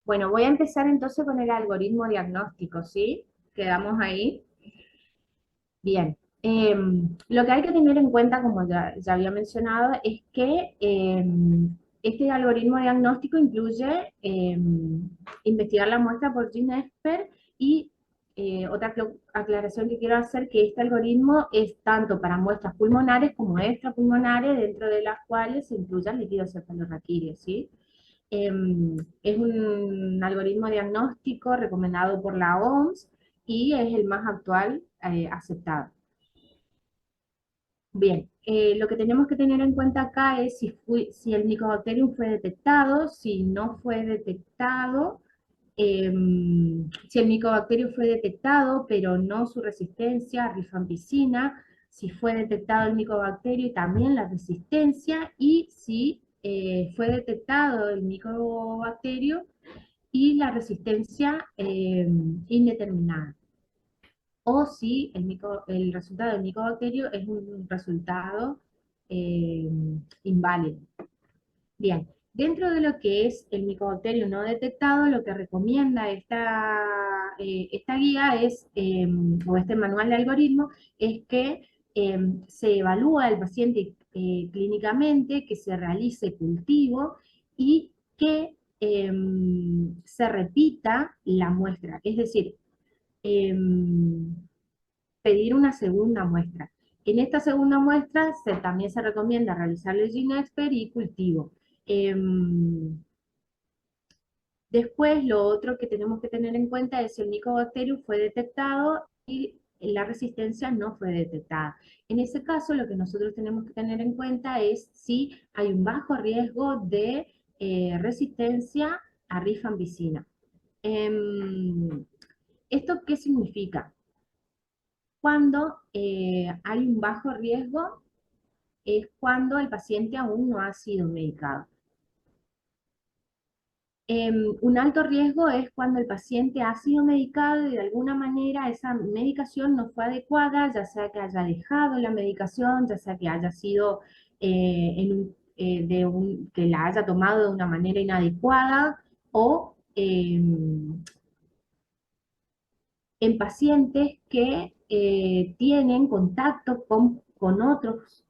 Bueno, voy a empezar entonces con el algoritmo diagnóstico, ¿sí? Quedamos ahí. Bien. Lo que hay que tener en cuenta, como ya había mencionado, es que este algoritmo diagnóstico incluye investigar la muestra por GeneXpert y otra aclaración que quiero hacer, que este algoritmo es tanto para muestras pulmonares como extrapulmonares, dentro de las cuales se incluyen líquidos cefalorraquídeos, ¿sí? Es un algoritmo diagnóstico recomendado por la OMS y es el más actual aceptado. Bien, lo que tenemos que tener en cuenta acá es si el Mycobacterium fue detectado, si no fue detectado, si el Mycobacterium fue detectado, pero no su resistencia a rifampicina, si fue detectado el Mycobacterio y también la resistencia, y si fue detectado el Mycobacterio y la resistencia indeterminada, o si el resultado del micobacterio es un resultado eh, inválido. Bien, dentro de lo que es el micobacterio no detectado, lo que recomienda esta guía es, o este manual de algoritmo, es que se evalúa al paciente clínicamente, que se realice cultivo y que se repita la muestra. Es decir, pedir una segunda muestra. En esta segunda muestra también se recomienda realizar el GeneXpert y cultivo. Después, lo otro que tenemos que tener en cuenta es si el Mycobacterium fue detectado y la resistencia no fue detectada. En ese caso, lo que nosotros tenemos que tener en cuenta es si hay un bajo riesgo de resistencia a rifampicina. ¿Esto qué significa? Cuando hay un bajo riesgo es cuando el paciente aún no ha sido medicado. Un alto riesgo es cuando el paciente ha sido medicado y de alguna manera esa medicación no fue adecuada, ya sea que haya dejado la medicación, ya sea que haya sido que la haya tomado de una manera inadecuada o en pacientes que tienen contacto con otros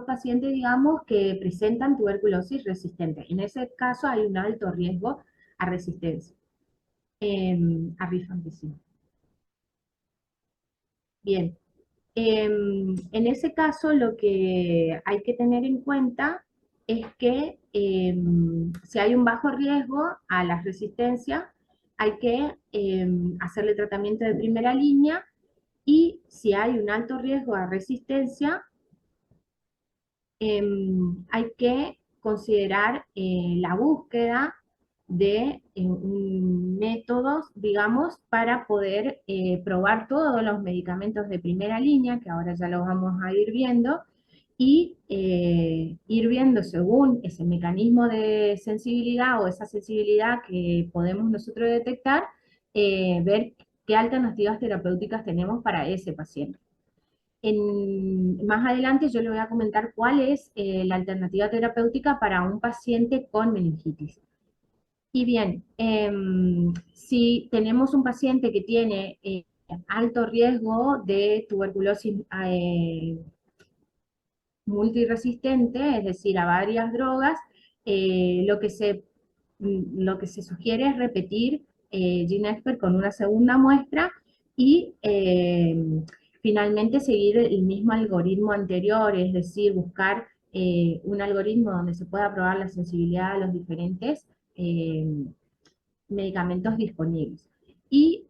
pacientes, digamos, que presentan tuberculosis resistente. En ese caso hay un alto riesgo a resistencia, a rifampicina. Bien, en ese caso lo que hay que tener en cuenta es que si hay un bajo riesgo a la resistencia, hay que hacerle tratamiento de primera línea. Y si hay un alto riesgo a resistencia, hay que considerar la búsqueda de métodos, digamos, para poder probar todos los medicamentos de primera línea, que ahora ya los vamos a ir viendo, y ir viendo según ese mecanismo de sensibilidad o esa sensibilidad que podemos nosotros detectar, ver qué alternativas terapéuticas tenemos para ese paciente. Más adelante yo le voy a comentar cuál es la alternativa terapéutica para un paciente con meningitis. Y bien, si tenemos un paciente que tiene alto riesgo de tuberculosis multiresistente, es decir, a varias drogas, eh, lo que se, lo que se sugiere es repetir GeneXpert con una segunda muestra y finalmente seguir el mismo algoritmo anterior, es decir, buscar un algoritmo donde se pueda probar la sensibilidad a los diferentes eh, medicamentos disponibles. Y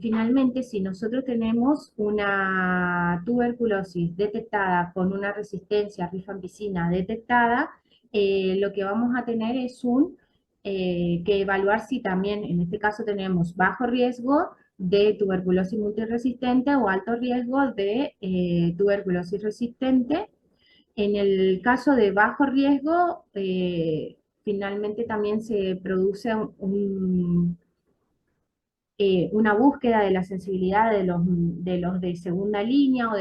finalmente, si nosotros tenemos una tuberculosis detectada con una resistencia a rifampicina detectada, lo que vamos a tener es que evaluar si también, en este caso tenemos bajo riesgo de tuberculosis multiresistente o alto riesgo de tuberculosis resistente. En el caso de bajo riesgo, finalmente también se produce una búsqueda de la sensibilidad de los de segunda línea o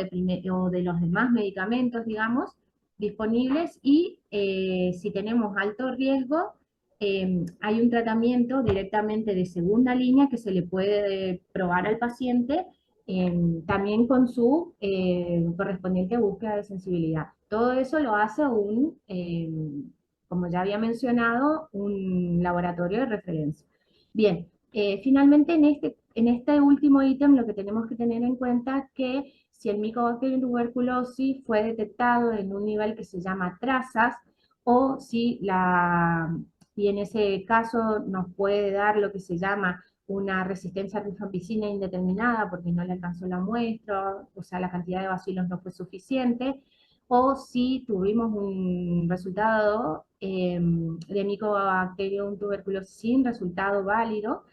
de los demás medicamentos, digamos, disponibles, y si tenemos alto riesgo, hay un tratamiento directamente de segunda línea que se le puede probar al paciente también con su correspondiente búsqueda de sensibilidad. Todo eso lo hace como ya había mencionado, un laboratorio de referencia. Bien, finalmente en este último ítem lo que tenemos que tener en cuenta es que si el Mycobacterium tuberculosis fue detectado en un nivel que se llama trazas, o si y en ese caso nos puede dar lo que se llama una resistencia a rifampicina indeterminada porque no le alcanzó la muestra, o sea, la cantidad de bacilos no fue suficiente, o si tuvimos un resultado de Mycobacterium tuberculosis sin resultado válido,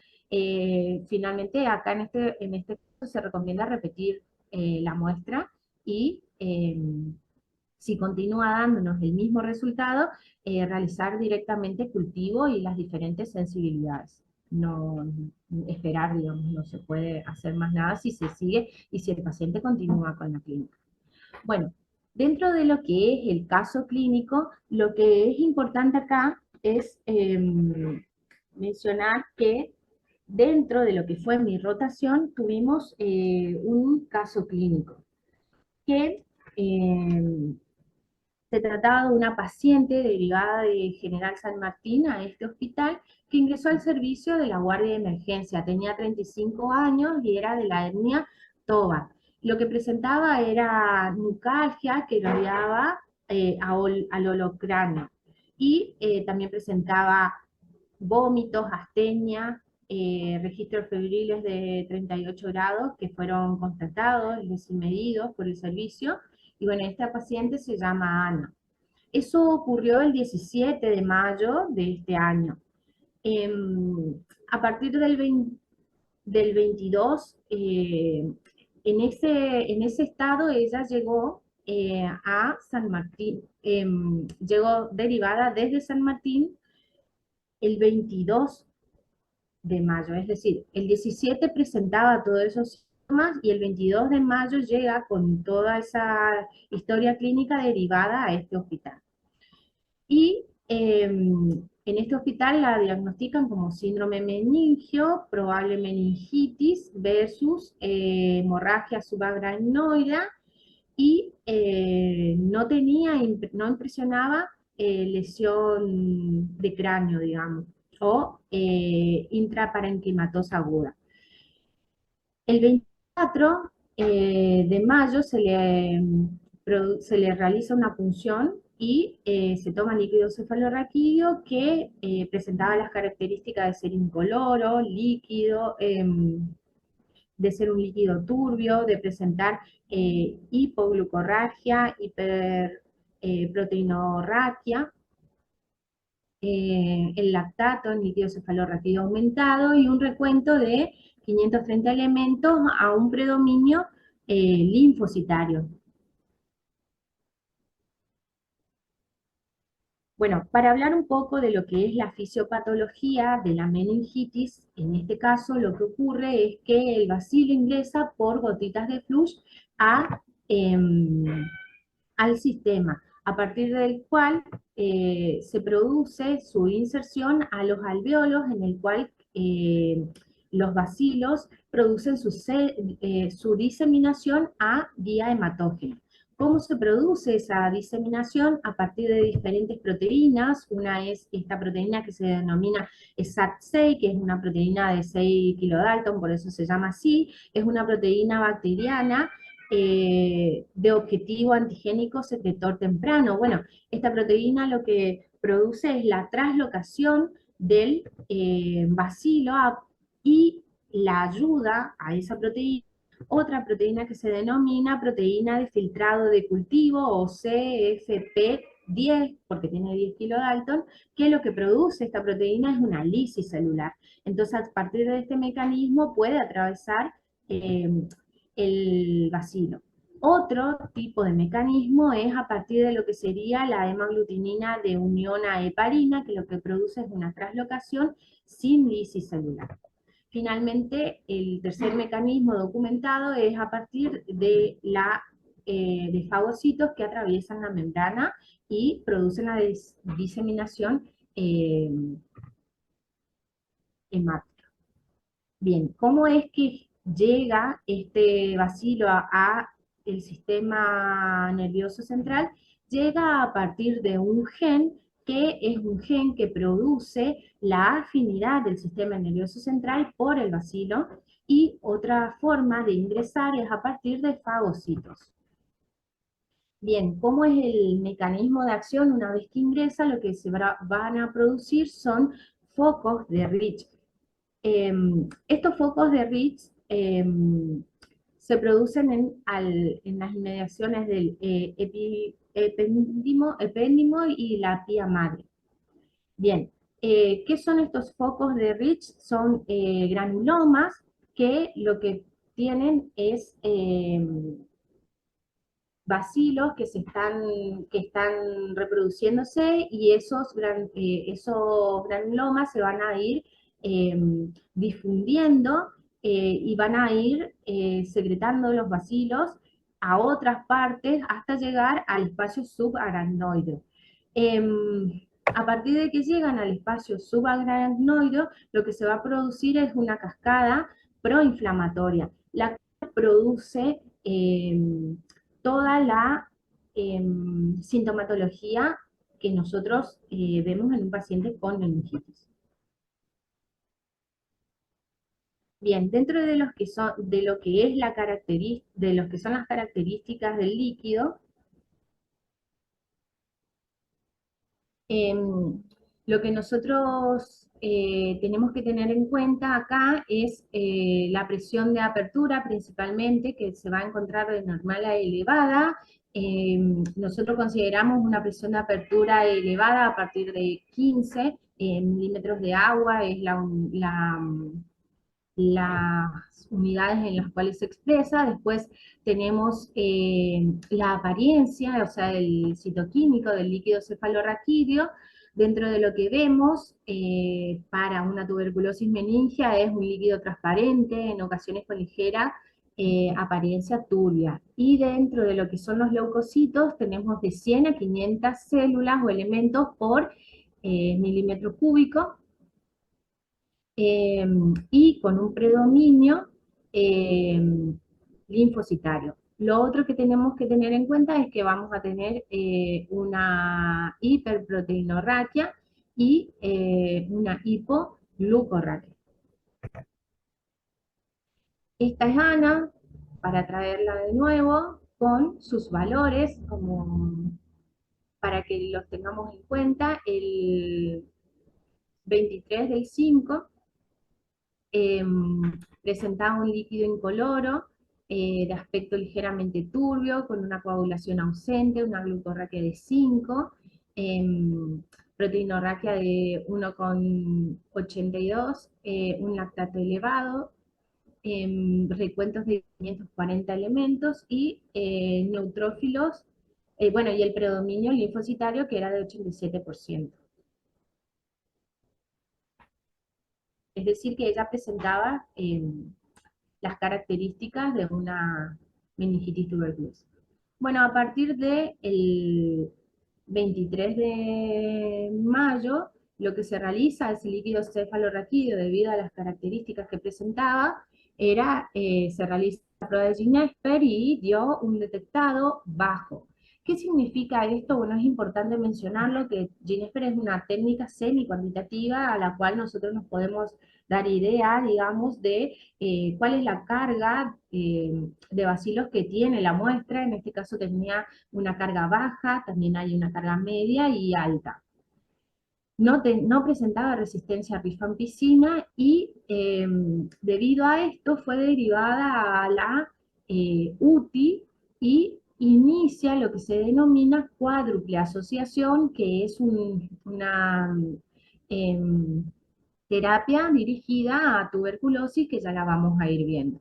finalmente acá en este caso se recomienda repetir la muestra y si continúa dándonos el mismo resultado, realizar directamente cultivo y las diferentes sensibilidades. No esperar, digamos, no se puede hacer más nada si se sigue y si el paciente continúa con la clínica. Bueno, dentro de lo que es el caso clínico, lo que es importante acá es mencionar que dentro de lo que fue mi rotación tuvimos un caso clínico que se trataba de una paciente derivada de General San Martín a este hospital que ingresó al servicio de la guardia de emergencia. Tenía 35 años y era de la etnia Toba. Lo que presentaba era nucalgia que rodeaba al holocráneo y también presentaba vómitos, astenia, registros febriles de 38 grados que fueron constatados, es decir, medidos por el servicio. Y bueno, esta paciente se llama Ana. Eso ocurrió el 17 de mayo de este año. A partir del 22, en ese estado ella llegó a San Martín, llegó derivada desde San Martín el 22 de mayo, es decir, el 17 presentaba todos esos síntomas y el 22 de mayo llega con toda esa historia clínica derivada a este hospital. Y en este hospital la diagnostican como síndrome meningio, probable meningitis versus hemorragia subarachnoidea y no impresionaba lesión de cráneo, digamos, o intraparenquimatosa aguda. El 24 de mayo se le realiza una punción y se toma líquido cefalorraquídeo que presentaba las características de ser incoloro, líquido, de ser un líquido turbio, de presentar hipoglucorragia, hiperproteinorraquia, el lactato, el líquido cefalorraquídeo aumentado y un recuento de 530 elementos a un predominio linfocitario. Bueno, para hablar un poco de lo que es la fisiopatología de la meningitis, en este caso lo que ocurre es que el bacilo ingresa por gotitas de flush al sistema, a partir del cual se produce su inserción a los alveolos, en el cual los bacilos producen su diseminación a vía hematógena. ¿Cómo se produce esa diseminación? A partir de diferentes proteínas. Una es esta proteína que se denomina SAT6, que es una proteína de 6 kilodalton, por eso se llama así. Es una proteína bacteriana de objetivo antigénico secretor temprano. Bueno, esta proteína lo que produce es la translocación del bacilo y la ayuda a esa proteína, otra proteína que se denomina proteína de filtrado de cultivo o CFP10, porque tiene 10 kilodalton, que lo que produce esta proteína es una lisis celular. Entonces, a partir de este mecanismo puede atravesar el bacilo. Otro tipo de mecanismo es a partir de lo que sería la hemaglutinina de unión a heparina, que lo que produce es una translocación sin lisis celular. Finalmente, el tercer mecanismo documentado es a partir de fagocitos que atraviesan la membrana y producen la diseminación hemática. Bien, ¿cómo es que llega este bacilo a el sistema nervioso central? Llega a partir de un gen que es un gen que produce la afinidad del sistema nervioso central por el bacilo, y otra forma de ingresar es a partir de fagocitos. Bien, ¿cómo es el mecanismo de acción? Una vez que ingresa, lo que se van a producir son focos de Rich. Estos focos de Rich se producen en las inmediaciones del epéndimo y la pía madre. Bien, ¿qué son estos focos de Rich? Son granulomas que lo que tienen es bacilos que están reproduciéndose, y esos granulomas se van a ir eh, difundiendo, y van a ir secretando los bacilos a otras partes hasta llegar al espacio subaracnoide. A partir de que llegan al espacio subaracnoide, lo que se va a producir es una cascada proinflamatoria, la que produce toda la sintomatología que nosotros vemos en un paciente con meningitis. Bien, dentro de los que son, de lo que es de los que son las características del líquido, lo que nosotros tenemos que tener en cuenta acá es la presión de apertura principalmente, que se va a encontrar de normal a elevada. Nosotros consideramos una presión de apertura elevada a partir de 15 milímetros de agua, es las unidades en las cuales se expresa. Después tenemos la apariencia, o sea, el citoquímico del líquido cefalorraquídeo. Dentro de lo que vemos para una tuberculosis meningia es un líquido transparente, en ocasiones con ligera apariencia turbia. Y dentro de lo que son los leucocitos tenemos de 100 a 500 células o elementos por milímetro cúbico, y con un predominio eh, linfocitario. Lo otro que tenemos que tener en cuenta es que vamos a tener una hiperproteinorraquia y una hipoglucorraquia. Esta es Ana, para traerla de nuevo con sus valores, como para que los tengamos en cuenta. El 23/5 eh, presentaba un líquido incoloro, de aspecto ligeramente turbio, con una coagulación ausente, una glucorraquia de 5, eh, proteinorraquia de 1,82, un lactato elevado, recuentos de 540 elementos y neutrófilos, bueno, y el predominio linfocitario que era de 87%. Es decir, que ella presentaba las características de una meningitis tuberculosa. Bueno, a partir del 23 de mayo, lo que se realiza, ese líquido cefalorraquídeo, debido a las características que presentaba, se realiza la prueba de Ginespper y dio un detectado bajo. ¿Qué significa esto? Bueno, es importante mencionarlo, que Ginespper es una técnica semi-cuantitativa a la cual nosotros nos podemos dar idea, digamos, de cuál es la carga de bacilos que tiene la muestra. En este caso tenía una carga baja, también hay una carga media y alta. No presentaba resistencia a rifampicina, y debido a esto fue derivada a la UTI y inicia lo que se denomina cuádruple asociación, que es una em, terapia dirigida a tuberculosis, que ya la vamos a ir viendo.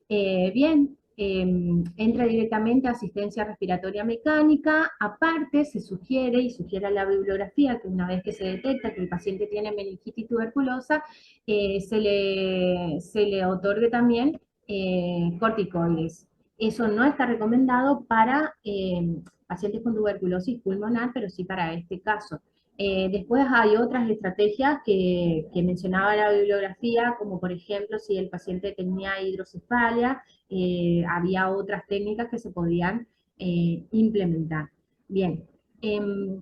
Bien, entra directamente a asistencia respiratoria mecánica. Aparte, se sugiere, y sugiere la bibliografía, que una vez que se detecta que el paciente tiene meningitis tuberculosa, se le otorgue también corticoides. Eso no está recomendado para pacientes con tuberculosis pulmonar, pero sí para este caso. Después hay otras estrategias que mencionaba la bibliografía, como por ejemplo si el paciente tenía hidrocefalia, había otras técnicas que se podían implementar. Bien, em,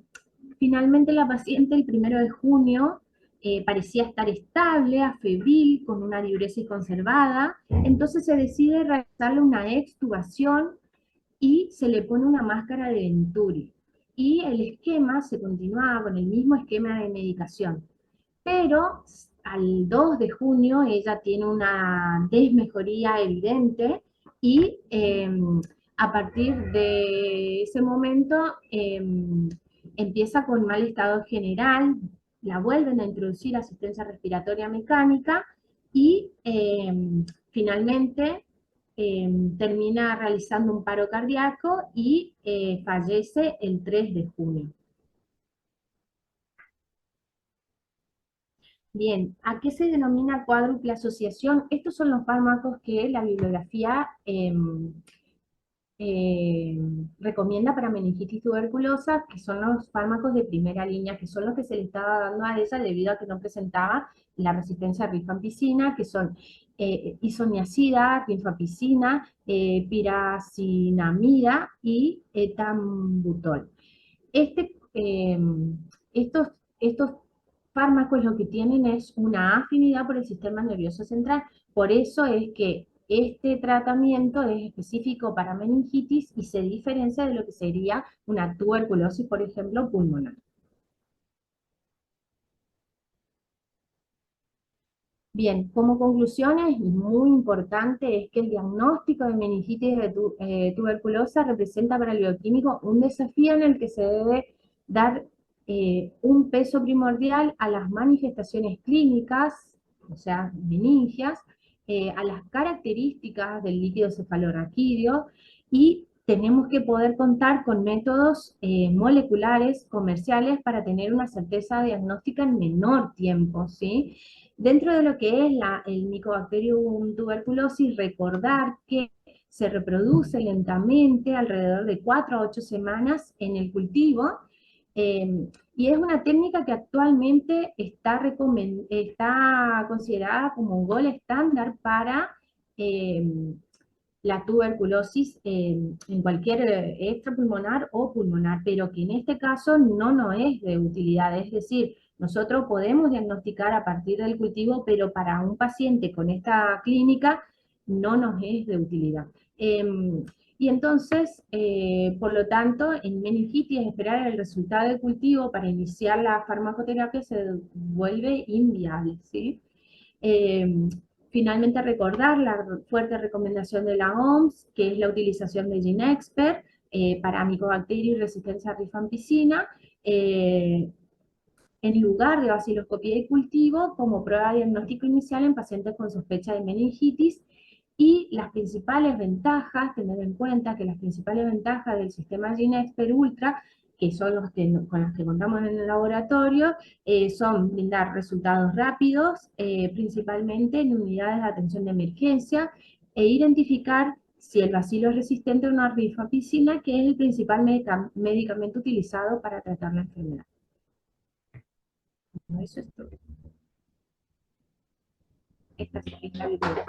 finalmente la paciente el 1 de junio parecía estar estable, afebril, con una diuresis conservada, entonces se decide realizarle una extubación y se le pone una máscara de Venturi. Y el esquema se continuaba con el mismo esquema de medicación. Pero al 2 de junio ella tiene una desmejoría evidente y a partir de ese momento empieza con mal estado general, la vuelven a introducir asistencia respiratoria mecánica y finalmente termina realizando un paro cardíaco y fallece el 3 de junio. Bien, ¿a qué se denomina cuádruple asociación? Estos son los fármacos que la bibliografía eh, recomienda para meningitis tuberculosa, que son los fármacos de primera línea, que son los que se le estaba dando a ella debido a que no presentaba la resistencia a rifampicina, que son isoniazida, rifampicina, piracinamida y etambutol. Este, estos fármacos lo que tienen es una afinidad por el sistema nervioso central. Por eso es que este tratamiento es específico para meningitis y se diferencia de lo que sería una tuberculosis, por ejemplo, pulmonar. Bien, como conclusiones, y muy importante, es que el diagnóstico de meningitis de tuberculosa representa para el bioquímico un desafío en el que se debe dar un peso primordial a las manifestaciones clínicas, o sea, meningias, a las características del líquido cefalorraquídeo, y tenemos que poder contar con métodos moleculares comerciales para tener una certeza diagnóstica en menor tiempo, ¿sí? Dentro de lo que es el Mycobacterium tuberculosis, recordar que se reproduce lentamente alrededor de 4 a 8 semanas en el cultivo, y es una técnica que actualmente está considerada como un gol estándar para eh, la tuberculosis en cualquier extrapulmonar o pulmonar, pero que en este caso no es de utilidad. Es decir, nosotros podemos diagnosticar a partir del cultivo, pero para un paciente con esta clínica no nos es de utilidad. Y entonces, por lo tanto, en meningitis esperar el resultado del cultivo para iniciar la farmacoterapia se vuelve inviable, ¿sí? Eh, Finalmente recordar la fuerte recomendación de la OMS, que es la utilización de GeneXpert para Mycobacterium y resistencia a rifampicina, en lugar de vaciloscopía y cultivo como prueba diagnóstico inicial en pacientes con sospecha de meningitis. Y las principales ventajas, tener en cuenta que las principales ventajas del sistema GeneXpert Ultra, que son los con los que contamos en el laboratorio, son brindar resultados rápidos, principalmente en unidades de atención de emergencia, e identificar si el bacilo es resistente a una rifampicina, que es el principal medicamento utilizado para tratar la enfermedad. Eso es todo. Esta es la biblioteca.